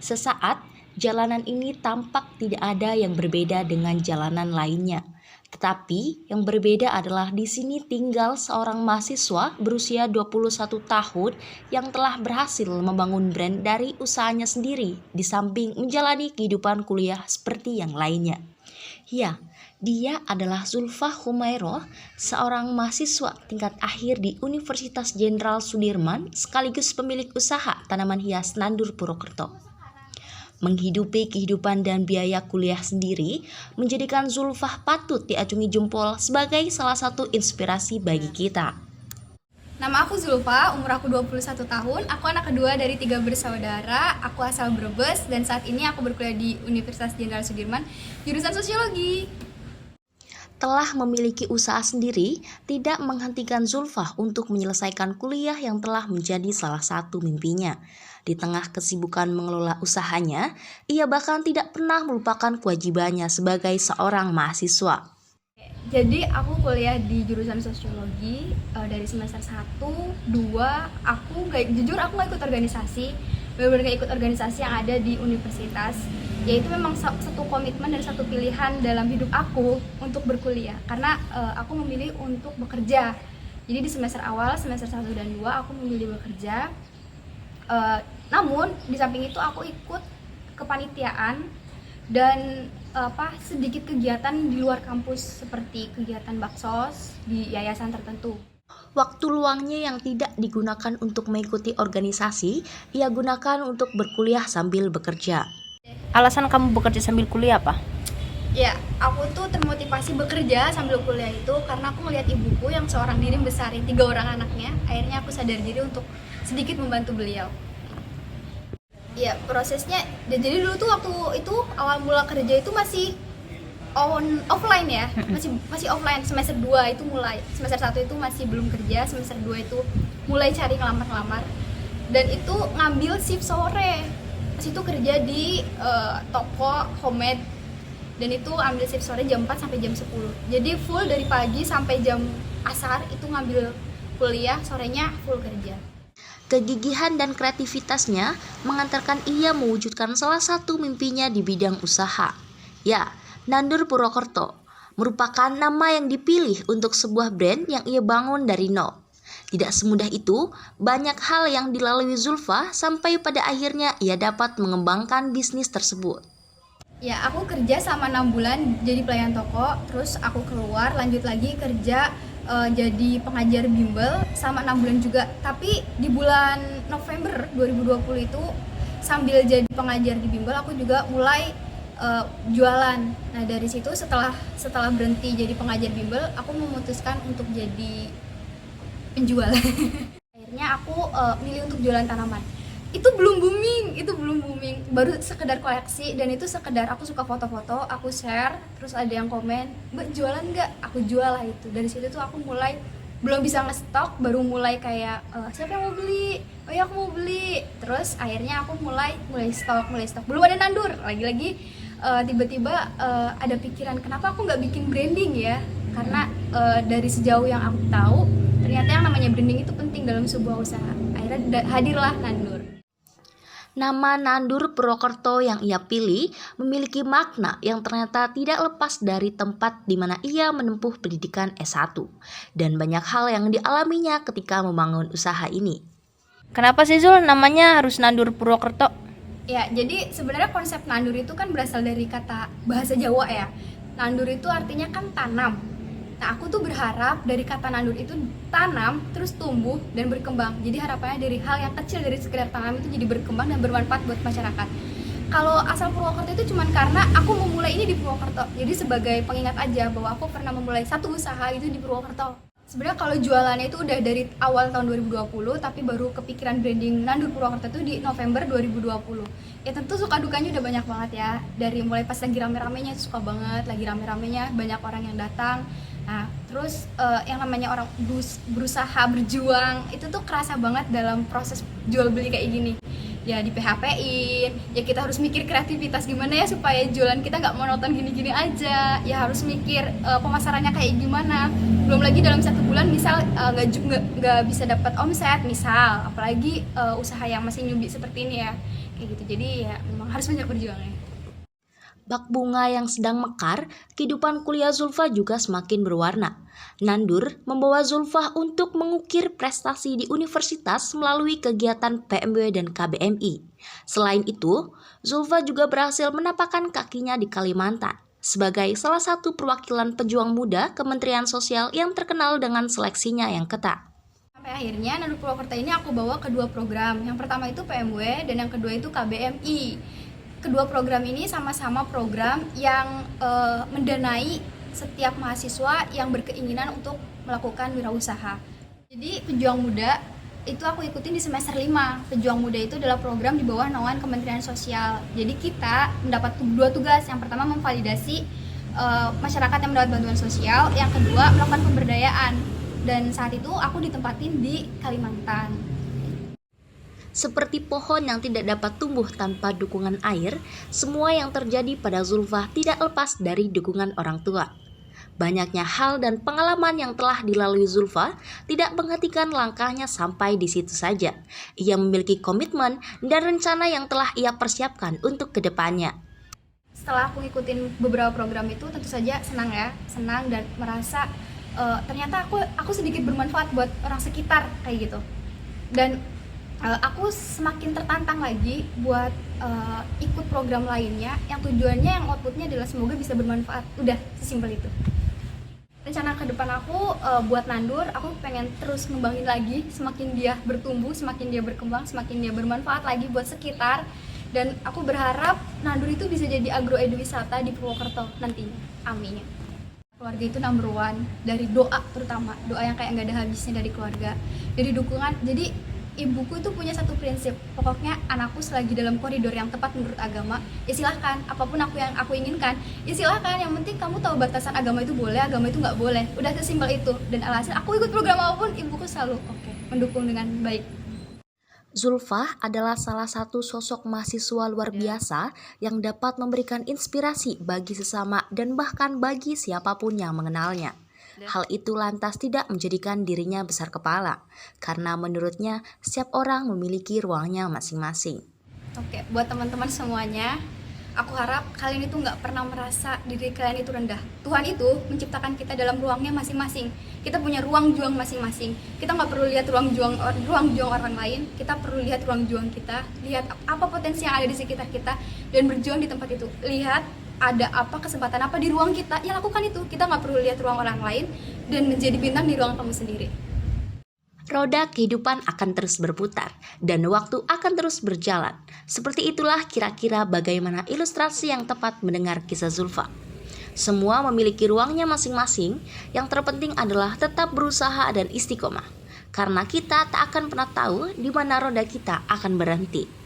Sesaat, jalanan ini tampak tidak ada yang berbeda dengan jalanan lainnya. Tetapi yang berbeda adalah di sini tinggal seorang mahasiswa berusia 21 tahun yang telah berhasil membangun brand dari usahanya sendiri di samping menjalani kehidupan kuliah seperti yang lainnya. Ya, dia adalah Zulfa Humairoh, seorang mahasiswa tingkat akhir di Universitas Jenderal Sudirman sekaligus pemilik usaha tanaman hias Nandur Purwokerto. Menghidupi kehidupan dan biaya kuliah sendiri menjadikan Zulfah patut diacungi jempol sebagai salah satu inspirasi bagi kita. Nama aku Zulfa, umur aku 21 tahun, aku anak kedua dari 3 bersaudara, aku asal Brebes dan saat ini aku berkuliah di Universitas Jenderal Sudirman, jurusan Sosiologi. Telah memiliki usaha sendiri tidak menghentikan Zulfah untuk menyelesaikan kuliah yang telah menjadi salah satu mimpinya. Di tengah kesibukan mengelola usahanya, ia bahkan tidak pernah melupakan kewajibannya sebagai seorang mahasiswa. Jadi aku kuliah di jurusan Sosiologi dari semester 1, 2, jujur aku gak ikut organisasi, benar-benar gak ikut organisasi yang ada di universitas. Yaitu memang satu komitmen dan satu pilihan dalam hidup aku untuk berkuliah, karena aku memilih untuk bekerja. Jadi di semester awal, semester 1 dan 2 aku memilih bekerja. Namun di samping itu aku ikut kepanitiaan dan sedikit kegiatan di luar kampus seperti kegiatan baksos di yayasan tertentu. Waktu luangnya yang tidak digunakan untuk mengikuti organisasi, ia gunakan untuk berkuliah sambil bekerja. Alasan kamu bekerja sambil kuliah apa? Ya, aku tuh termotivasi bekerja sambil kuliah itu karena aku melihat ibuku yang seorang diri besarin 3 orang anaknya. Akhirnya aku sadar diri untuk sedikit membantu beliau. Ya, prosesnya, jadi dulu tuh waktu itu awal mula kerja itu masih offline ya, masih offline. Semester 2 itu mulai, semester 1 itu masih belum kerja, semester 2 itu mulai cari ngelamar-ngelamar. Dan itu ngambil shift sore. Pas itu kerja di toko homemade, dan itu ambil shift sore jam 4 sampai jam 10. Jadi full dari pagi sampai jam asar itu ngambil kuliah, sorenya full kerja. Kegigihan dan kreativitasnya mengantarkan ia mewujudkan salah satu mimpinya di bidang usaha. Ya, Nandur Purwokerto merupakan nama yang dipilih untuk sebuah brand yang ia bangun dari nol. Tidak semudah itu, banyak hal yang dilalui Zulfa sampai pada akhirnya ia dapat mengembangkan bisnis tersebut. Ya, aku kerja selama 6 bulan jadi pelayan toko, terus aku keluar lanjut lagi kerja jadi pengajar bimbel selama 6 bulan juga. Tapi di bulan November 2020 itu sambil jadi pengajar di bimbel aku juga mulai jualan. Nah, dari situ setelah berhenti jadi pengajar bimbel, aku memutuskan untuk jadi penjual. Akhirnya aku milih untuk jualan tanaman. Itu belum booming, baru sekedar koleksi, dan itu sekedar aku suka foto-foto, aku share, terus ada yang komen, "Mbak jualan nggak?" Aku jual lah itu. Dari situ tuh aku mulai belum bisa ngestok, baru mulai kayak siapa yang mau beli? Oh ya, aku mau beli. Terus akhirnya aku mulai stok. Belum ada nandur, lagi-lagi tiba-tiba ada pikiran kenapa aku nggak bikin branding ya? Karena dari sejauh yang aku tahu ternyata yang namanya branding itu penting dalam sebuah usaha. Akhirnya hadirlah Nandur. Nama Nandur Purwokerto yang ia pilih memiliki makna yang ternyata tidak lepas dari tempat di mana ia menempuh pendidikan S1 dan banyak hal yang dialaminya ketika membangun usaha ini. Kenapa sih Zul namanya harus Nandur Purwokerto? Ya, jadi sebenarnya konsep nandur itu kan berasal dari kata bahasa Jawa ya. Nandur itu artinya kan tanam. Nah, aku tuh berharap dari kata nandur itu tanam, terus tumbuh dan berkembang. Jadi harapannya dari hal yang kecil, dari sekedar tanam itu jadi berkembang dan bermanfaat buat masyarakat. Kalau asal Purwokerto itu cuman karena aku memulai ini di Purwokerto. Jadi sebagai pengingat aja bahwa aku pernah memulai satu usaha itu di Purwokerto. Sebenarnya kalau jualannya itu udah dari awal tahun 2020, tapi baru kepikiran branding Nandur Purwokerto itu di November 2020. Ya tentu suka dukanya udah banyak banget ya. Dari mulai pas lagi rame-ramenya suka banget, lagi rame-ramenya banyak orang yang datang. Nah, terus yang namanya orang berusaha berjuang itu tuh kerasa banget dalam proses jual beli kayak gini. Ya di PHP-in, ya kita harus mikir kreativitas gimana ya supaya jualan kita nggak monoton gini-gini aja. Ya harus mikir pemasarannya kayak gimana. Belum lagi dalam 1 bulan misal nggak bisa dapat omset misal, apalagi usaha yang masih newbie seperti ini ya. kayak gitu. Jadi ya memang harus banyak berjuangnya. Bak bunga yang sedang mekar, kehidupan kuliah Zulfa juga semakin berwarna. Nandur membawa Zulfa untuk mengukir prestasi di universitas melalui kegiatan PMW dan KBMI. Selain itu, Zulfa juga berhasil menapakkan kakinya di Kalimantan sebagai salah satu perwakilan pejuang muda Kementerian Sosial yang terkenal dengan seleksinya yang ketat. Sampai akhirnya Nandur Purwokerto ini aku bawa kedua program. Yang pertama itu PMW dan yang kedua itu KBMI. Kedua program ini sama-sama program yang mendanai setiap mahasiswa yang berkeinginan untuk melakukan wirausaha. Jadi pejuang muda itu aku ikutin di semester 5. Pejuang muda itu adalah program di bawah naungan Kementerian Sosial. Jadi kita mendapat dua tugas. Yang pertama memvalidasi masyarakat yang mendapat bantuan sosial. Yang kedua melakukan pemberdayaan. Dan saat itu aku ditempatin di Kalimantan. Seperti pohon yang tidak dapat tumbuh tanpa dukungan air, semua yang terjadi pada Zulfa tidak lepas dari dukungan orang tua. Banyaknya hal dan pengalaman yang telah dilalui Zulfa tidak menghentikan langkahnya sampai di situ saja. Ia memiliki komitmen dan rencana yang telah ia persiapkan untuk kedepannya. Setelah aku ngikutin beberapa program itu, tentu saja senang dan merasa ternyata aku sedikit bermanfaat buat orang sekitar kayak gitu. Dan aku semakin tertantang lagi buat ikut program lainnya yang tujuannya, yang outputnya adalah semoga bisa bermanfaat. Udah sesimpel itu. Rencana ke depan aku buat Nandur, aku pengen terus ngembangin lagi. Semakin dia bertumbuh, semakin dia berkembang, semakin dia bermanfaat lagi buat sekitar. Dan aku berharap Nandur itu bisa jadi agroeduwisata di Purwokerto nantinya. Amin. Keluarga itu number one, dari doa terutama. Doa yang kayak nggak ada habisnya dari keluarga. Dari dukungan, jadi ibuku itu punya satu prinsip, pokoknya anakku selagi dalam koridor yang tepat menurut agama, ya silahkan, apapun yang aku inginkan, ya silahkan, yang penting kamu tahu batasan agama itu boleh, agama itu nggak boleh, udah sesimpel itu. Dan alhasil aku ikut program apapun, ibuku selalu mendukung dengan baik. Zulfa adalah salah satu sosok mahasiswa luar biasa yang dapat memberikan inspirasi bagi sesama dan bahkan bagi siapapun yang mengenalnya. Hal itu lantas tidak menjadikan dirinya besar kepala, karena menurutnya setiap orang memiliki ruangnya masing-masing. Oke, buat teman-teman semuanya, aku harap kalian itu nggak pernah merasa diri kalian itu rendah. Tuhan itu menciptakan kita dalam ruangnya masing-masing. Kita punya ruang juang masing-masing. Kita nggak perlu lihat ruang juang orang lain. Kita perlu lihat ruang juang kita. Lihat apa potensi yang ada di sekitar kita dan berjuang di tempat itu. Lihat ada apa, kesempatan apa di ruang kita, ya lakukan itu. Kita nggak perlu lihat ruang orang lain dan menjadi bintang di ruang kamu sendiri. Roda kehidupan akan terus berputar dan waktu akan terus berjalan. Seperti itulah kira-kira bagaimana ilustrasi yang tepat mendengar kisah Zulfa. Semua memiliki ruangnya masing-masing, yang terpenting adalah tetap berusaha dan istiqomah. Karena kita tak akan pernah tahu di mana roda kita akan berhenti.